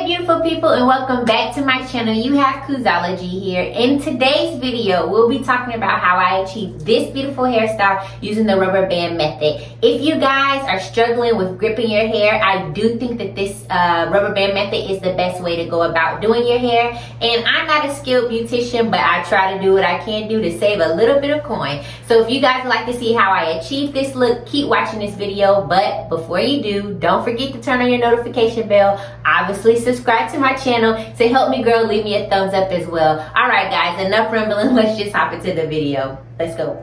beautiful people, and welcome back to my channel. You have Kudziology here. In today's video, we'll be talking about how I achieved this beautiful hairstyle using the rubber band method. If you guys are struggling with gripping your hair, I do think that this rubber band method is the best way to go about doing your hair. And I'm not a skilled beautician, but I try to do what I can do to save a little bit of coin. So if you guys would like to see how I achieved this look, keep watching this video. But before you do, don't forget to turn on your notification bell. Obviously, subscribe to my channel to help me grow. Leave me a thumbs up as well. All right, guys, enough rambling. Let's just hop into the video. Let's go.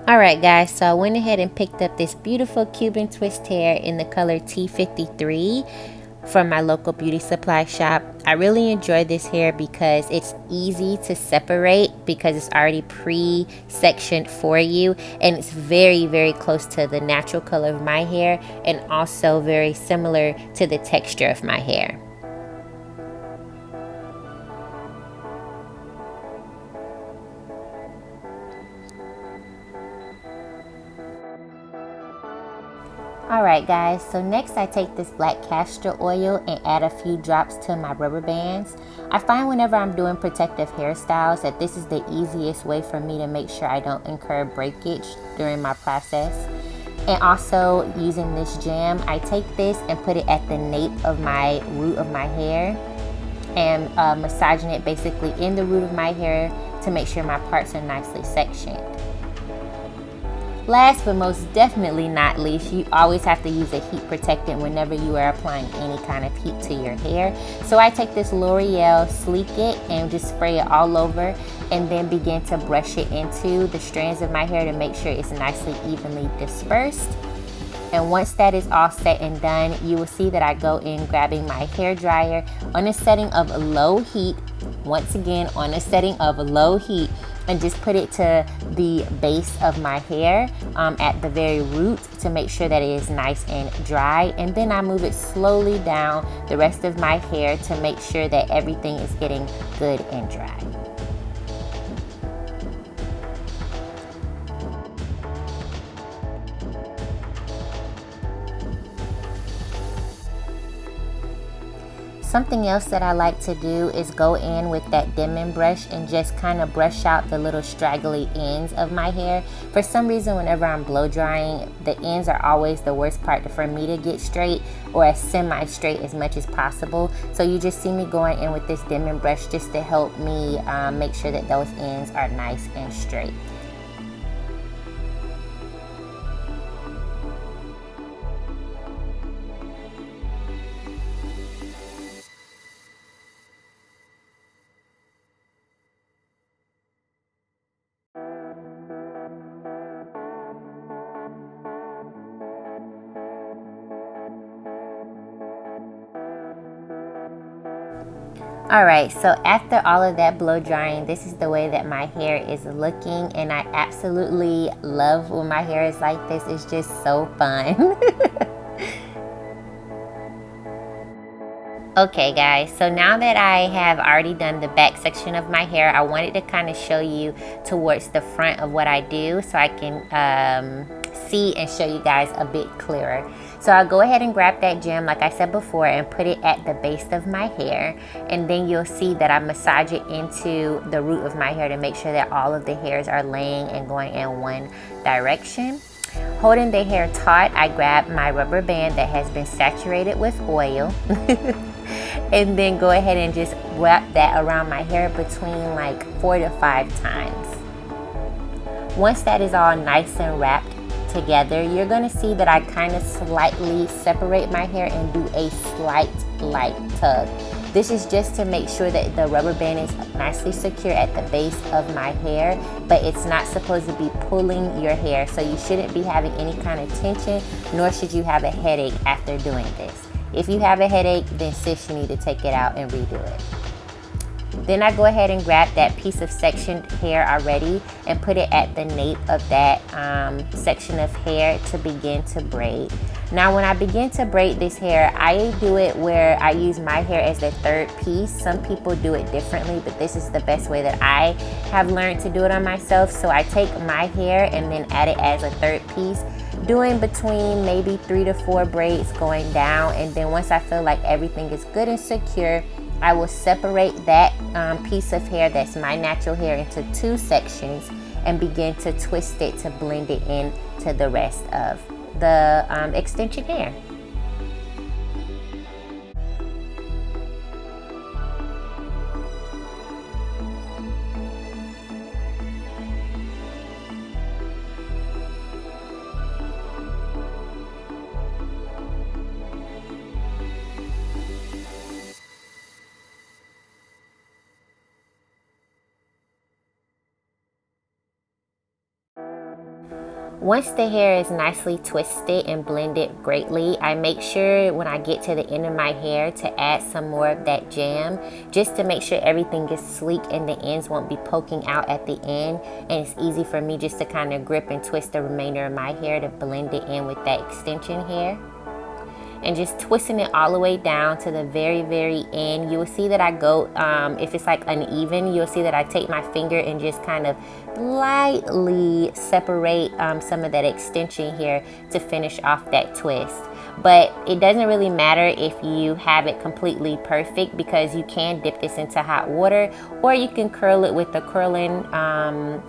Alright guys, so I went ahead and picked up this beautiful Cuban twist hair in the color T53 from my local beauty supply shop. I really enjoy this hair because it's easy to separate because it's already pre-sectioned for you, and it's very, very close to the natural color of my hair and also very similar to the texture of my hair. Alright guys, so next I take this black castor oil and add a few drops to my rubber bands. I find whenever I'm doing protective hairstyles that this is the easiest way for me to make sure I don't incur breakage during my process. And also using this jam, I take this and put it at the nape of my root of my hair and massaging it basically in the root of my hair to make sure my parts are nicely sectioned. Last but most definitely not least, you always have to use a heat protectant whenever you are applying any kind of heat to your hair. So I take this L'Oreal Sleek It and just spray it all over and then begin to brush it into the strands of my hair to make sure it's nicely evenly dispersed. And once that is all set and done, you will see that I go in grabbing my hair dryer on a setting of low heat, once again on a setting of low heat, and just put it to the base of my hair at the very root to make sure that it is nice and dry. And then I move it slowly down the rest of my hair to make sure that everything is getting good and dry. Something else that I like to do is go in with that Denman brush and just kind of brush out the little straggly ends of my hair. For some reason, whenever I'm blow drying, the ends are always the worst part for me to get straight or as semi-straight as much as possible. So you just see me going in with this Denman brush just to help me make sure that those ends are nice and straight. Alright, so after all of that blow drying, this is the way that my hair is looking, and I absolutely love when my hair is like this. It's just so fun. Okay guys, so now that I have already done the back section of my hair, I wanted to kind of show you towards the front of what I do so I can see and show you guys a bit clearer. So I'll go ahead and grab that gem like I said before and put it at the base of my hair, and then you'll see that I massage it into the root of my hair to make sure that all of the hairs are laying and going in one direction. Holding the hair taut, I grab my rubber band that has been saturated with oil and then go ahead and just wrap that around my hair between like 4 to 5 times. Once that is all nice and wrapped together, you're going to see that I kind of slightly separate my hair and do a slight light tug. This is just to make sure that the rubber band is nicely secure at the base of my hair, but it's not supposed to be pulling your hair, so you shouldn't be having any kind of tension, nor should you have a headache after doing this. If you have a headache, then sis, you need to take it out and redo it. Then I go ahead and grab that piece of sectioned hair already and put it at the nape of that section of hair to begin to braid. Now when I begin to braid this hair, I do it where I use my hair as the third piece. Some people do it differently, but this is the best way that I have learned to do it on myself. So I take my hair and then add it as a third piece doing between maybe 3 to 4 braids going down. And then once I feel like everything is good and secure, I will separate that piece of hair that's my natural hair into 2 sections and begin to twist it to blend it in to the rest of the extension hair. Once the hair is nicely twisted and blended greatly, I make sure when I get to the end of my hair to add some more of that jam, just to make sure everything is sleek and the ends won't be poking out at the end, and it's easy for me just to kind of grip and twist the remainder of my hair to blend it in with that extension hair. And just twisting it all the way down to the very, very end. You will see that I go, if it's like uneven, you'll see that I take my finger and just kind of lightly separate some of that extension here to finish off that twist. But it doesn't really matter if you have it completely perfect, because you can dip this into hot water, or you can curl it with the curling,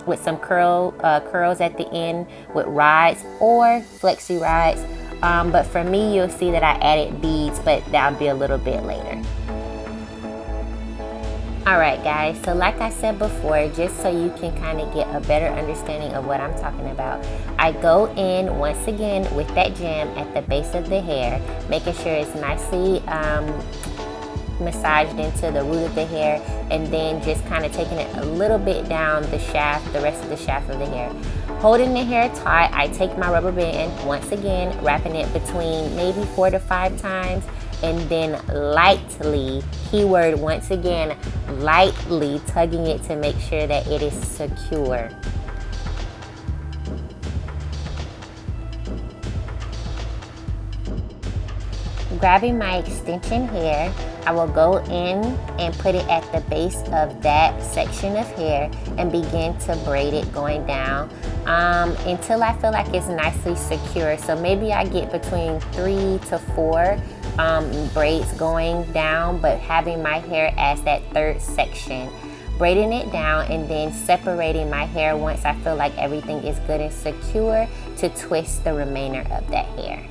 with some curls at the end with rods or flexi rods. But for me, you'll see that I added beads, but that'll be a little bit later. Alright guys, so like I said before, just so you can kind of get a better understanding of what I'm talking about, I go in once again with that jam at the base of the hair, making sure it's nicely massaged into the root of the hair, and then just kind of taking it a little bit down the shaft, the rest of the shaft of the hair. Holding the hair tight, I take my rubber band, once again, wrapping it between maybe 4 to 5 times, and then lightly, keyword once again, lightly tugging it to make sure that it is secure. Grabbing my extension hair, I will go in and put it at the base of that section of hair and begin to braid it going down until I feel like it's nicely secure. So maybe I get between 3 to 4 braids going down, but having my hair as that third section. Braiding it down and then separating my hair once I feel like everything is good and secure to twist the remainder of that hair.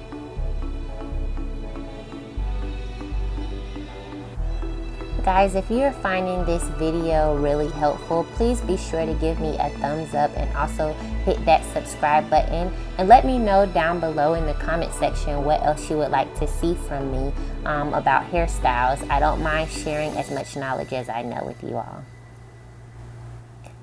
Guys, if you're finding this video really helpful, please be sure to give me a thumbs up and also hit that subscribe button, and let me know down below in the comment section what else you would like to see from me about hairstyles. I don't mind sharing as much knowledge as I know with you all.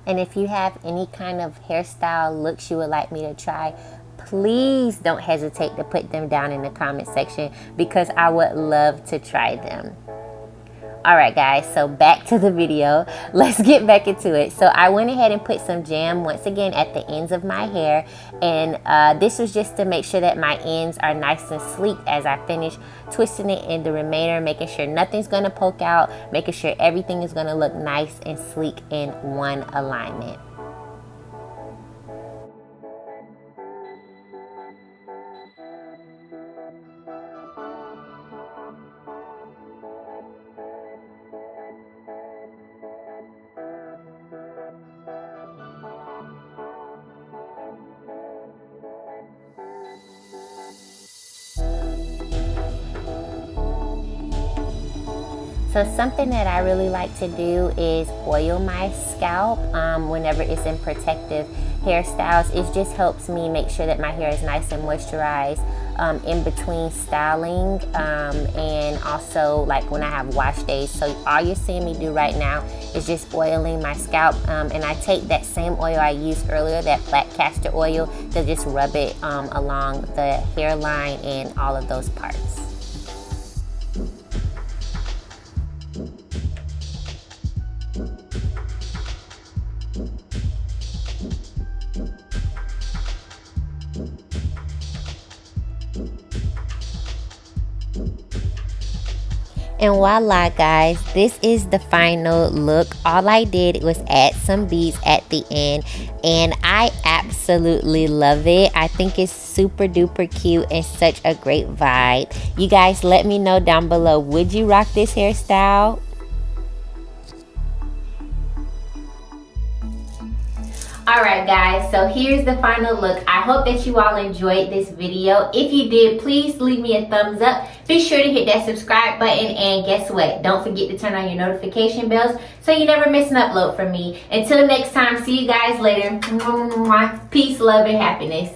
And if you have any kind of hairstyle looks you would like me to try, please don't hesitate to put them down in the comment section, because I would love to try them. Alright guys, so back to the video. Let's get back into it. So I went ahead and put some jam once again at the ends of my hair, and this was just to make sure that my ends are nice and sleek as I finish twisting it in the remainder, making sure nothing's going to poke out, making sure everything is going to look nice and sleek in one alignment. So something that I really like to do is oil my scalp whenever it's in protective hairstyles. It just helps me make sure that my hair is nice and moisturized in between styling, and also like when I have wash days. So all you're seeing me do right now is just oiling my scalp, and I take that same oil I used earlier, that black castor oil, to just rub it along the hairline and all of those parts. And voila guys, this is the final look. All I did was add some beads at the end and I absolutely love it. I think it's super duper cute and such a great vibe. You guys let me know down below, would you rock this hairstyle? Alright guys, so here's the final look. I hope that you all enjoyed this video. If you did, please leave me a thumbs up. Be sure to hit that subscribe button, and guess what? Don't forget to turn on your notification bells so you never miss an upload from me. Until next time, see you guys later. Peace, love, and happiness.